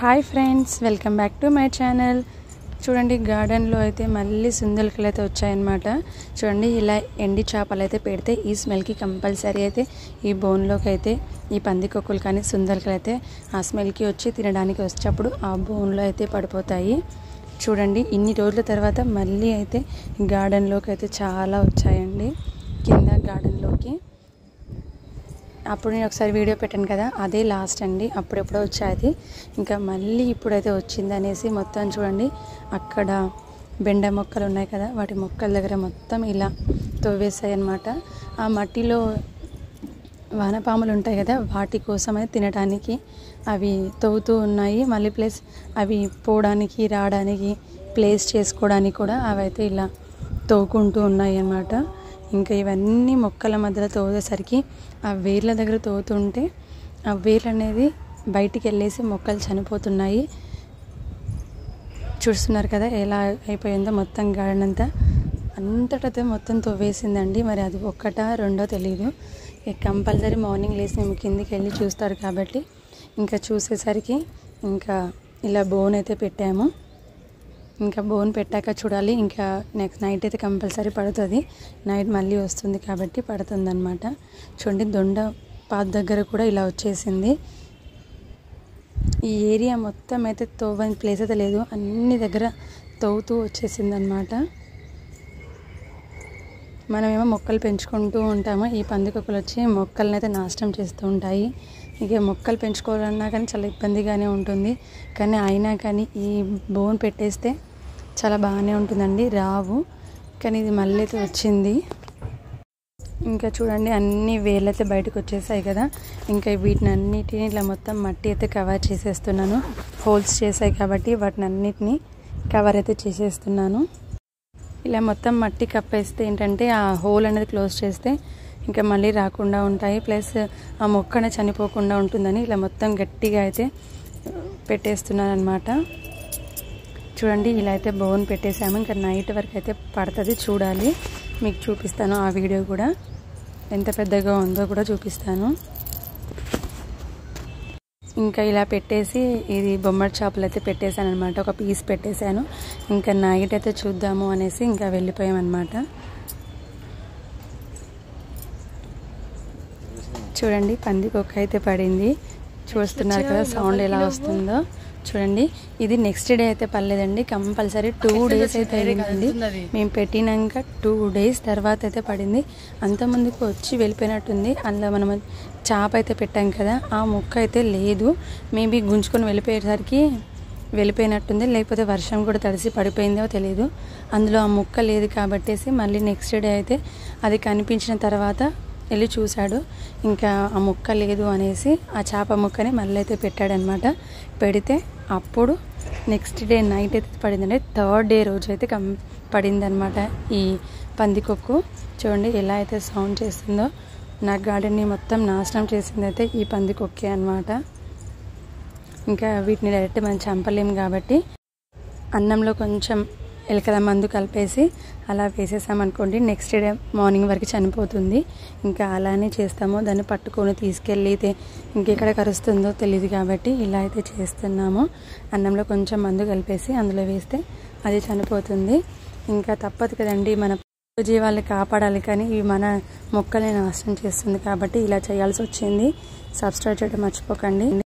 Hi friends, welcome back to my channel. చూడండి, గార్డెన్లో అయితే మళ్ళీ సుందలికలు అయితే వచ్చాయన్నమాట. చూడండి, ఇలా ఎండి చేపలు అయితే పెడితే ఈ స్మెల్కి కంపల్సరీ అయితే ఈ బోన్లోకి అయితే ఈ పందికొక్కులు కానీ సుందలికలు అయితే ఆ స్మెల్కి వచ్చి తినడానికి వచ్చేటప్పుడు ఆ బోన్లో అయితే పడిపోతాయి. చూడండి, ఇన్ని రోజుల తర్వాత మళ్ళీ అయితే గార్డెన్లోకి అయితే చాలా వచ్చాయండి. కింద గార్డెన్లోకి అప్పుడు నేను ఒకసారి వీడియో పెట్టాను కదా, అదే లాస్ట్ అండి. అప్పుడెప్పుడో వచ్చాయి, ఇంకా మళ్ళీ ఇప్పుడైతే వచ్చింది అనేసి మొత్తం చూడండి, అక్కడ బెండ మొక్కలు ఉన్నాయి కదా, వాటి మొక్కల దగ్గర మొత్తం ఇలా తవ్వేసాయి అన్నమాట. ఆ మట్టిలో వానపాములు ఉంటాయి కదా, వాటి కోసమే తినడానికి అవి తవ్వుతూ ఉన్నాయి. మళ్ళీ ప్లస్ అవి పోవడానికి రావడానికి ప్లేస్ చేసుకోవడానికి కూడా అవి అయితే ఇలా తవ్వుకుంటూ ఉన్నాయి అన్నమాట. ఇంకా ఇవన్నీ మొక్కల మధ్యలో తవ్వేసరికి ఆ వేర్ల దగ్గర తవ్వుతుంటే ఆ వేర్లు అనేది బయటికి వెళ్ళేసి మొక్కలు చనిపోతున్నాయి. చూస్తున్నారు కదా ఎలా అయిపోయిందో మొత్తం గార్డెన్ అంతటా మొత్తం తవ్వేసిందండి. మరి అది ఒక్కటా రెండో తెలియదు. కంపల్సరీ మార్నింగ్ లేసి మేము కిందికి వెళ్ళి చూస్తారు కాబట్టి ఇంకా చూసేసరికి ఇంకా ఇలా బోన్ అయితే పెట్టాము. ఇంకా బోన్ పెట్టాక చూడాలి, ఇంకా నెక్స్ట్ నైట్ అయితే కంపల్సరీ పడుతుంది. నైట్ మళ్ళీ వస్తుంది కాబట్టి పడుతుంది అన్నమాట. చూడండి, దొండ పాత దగ్గర కూడా ఇలా వచ్చేసింది. ఈ ఏరియా మొత్తం అయితే తవ్వని ప్లేస్ అయితే లేదు, అన్ని దగ్గర తవ్వుతూ వచ్చేసింది అన్నమాట. మనమేమో మొక్కలు పెంచుకుంటూ ఉంటాము, ఈ పందికొక్కులు వచ్చి మొక్కలను అయితే నాశనం చేస్తూ ఉంటాయి. ఇక మొక్కలు పెంచుకోవాలన్నా కానీ చాలా ఇబ్బందిగానే ఉంటుంది, కానీ అయినా కానీ ఈ బోన్ పెట్టేస్తే చాలా బాగానే ఉంటుందండి. రావు, కానీ ఇది మళ్ళీ అయితే వచ్చింది. ఇంకా చూడండి, అన్ని వేర్లైతే బయటకు వచ్చేసాయి కదా, ఇంకా వీటిని అన్నిటిని ఇలా మొత్తం మట్టి అయితే కవర్ చేసేస్తున్నాను. హోల్స్ చేసాయి కాబట్టి వాటిని అన్నిటినీ కవర్ అయితే చేసేస్తున్నాను. ఇలా మొత్తం మట్టి కప్పేస్తే ఏంటంటే ఆ హోల్ అనేది క్లోజ్ చేస్తే ఇంకా మళ్ళీ రాకుండా ఉంటాయి, ప్లస్ ఆ మొక్కనే చనిపోకుండా ఉంటుందని ఇలా మొత్తం గట్టిగా అయితే పెట్టేస్తున్నాను అనమాట. చూడండి, ఇలా అయితే బోన్ పెట్టేసాము. ఇంకా నైట్ వరకు అయితే పడుతుంది, చూడాలి, మీకు చూపిస్తాను. ఆ వీడియో కూడా ఎంత పెద్దగా ఉందో కూడా చూపిస్తాను. ఇంకా ఇలా పెట్టేసి ఇది బొమ్మడి చేపలు అయితే పెట్టేశాను అనమాట. ఒక పీస్ పెట్టేశాను. ఇంకా నైట్ అయితే చూద్దాము అనేసి ఇంకా వెళ్ళిపోయామన్నమాట. చూడండి, పందికొక్క అయితే పడింది. చూస్తున్నారు కదా సౌండ్ ఎలా వస్తుందో. చూడండి, ఇది నెక్స్ట్ డే అయితే పడలేదండి, కంపల్సరీ 2 days అయితే అయిందండి. మేము పెట్టినాక 2 days తర్వాత అయితే పడింది. అంతమందికి వచ్చి వెళ్ళిపోయినట్టుంది. అందులో మనం చేప అయితే పెట్టాం కదా, ఆ ముక్క అయితే లేదు. మేబీ గుంజుకొని వెళ్ళిపోయేసరికి వెళ్ళిపోయినట్టుంది, లేకపోతే వర్షం కూడా తడిసి పడిపోయిందో తెలియదు. అందులో ఆ ముక్క లేదు కాబట్టేసి మళ్ళీ నెక్స్ట్ డే అయితే అది కనిపించిన తర్వాత వెళ్ళి చూశాడు. ఇంకా ఆ ముక్క లేదు అనేసి ఆ చేప ముక్కని మళ్ళీ అయితే పెట్టాడనమాట. పెడితే అప్పుడు నెక్స్ట్ డే నైట్ అయితే పడిందండి. 3rd day రోజు అయితే పడిందనమాట ఈ పందికొక్కు. చూడండి ఎలా అయితే సౌండ్ చేస్తుందో. నా గార్డెన్ని మొత్తం నాశనం చేసింది అయితే ఈ పందికొక్కే అనమాట. ఇంకా వీటిని డైరెక్ట్ మనం చంపలేము కాబట్టి అన్నంలో కొంచెం ఎలకల మందు కలిపేసి అలా వేసేసామనుకోండి, నెక్స్ట్ డే మార్నింగ్ వరకు చనిపోతుంది. ఇంకా అలానే చేస్తాము. దాన్ని పట్టుకొని తీసుకెళ్ళి ఇంకెక్కడ కరుస్తుందో తెలియదు కాబట్టి ఇలా అయితే చేస్తున్నాము. అన్నంలో కొంచెం మందు కలిపేసి అందులో వేస్తే అది చనిపోతుంది. ఇంకా తప్పదు కదండి, మన జీవాలను కాపాడాలి, కానీ ఇవి మన మొక్కల్ని నాశనం చేస్తుంది కాబట్టి ఇలా చేయాల్సి వచ్చింది. సబ్స్క్రైబ్ చేయడం మర్చిపోకండి.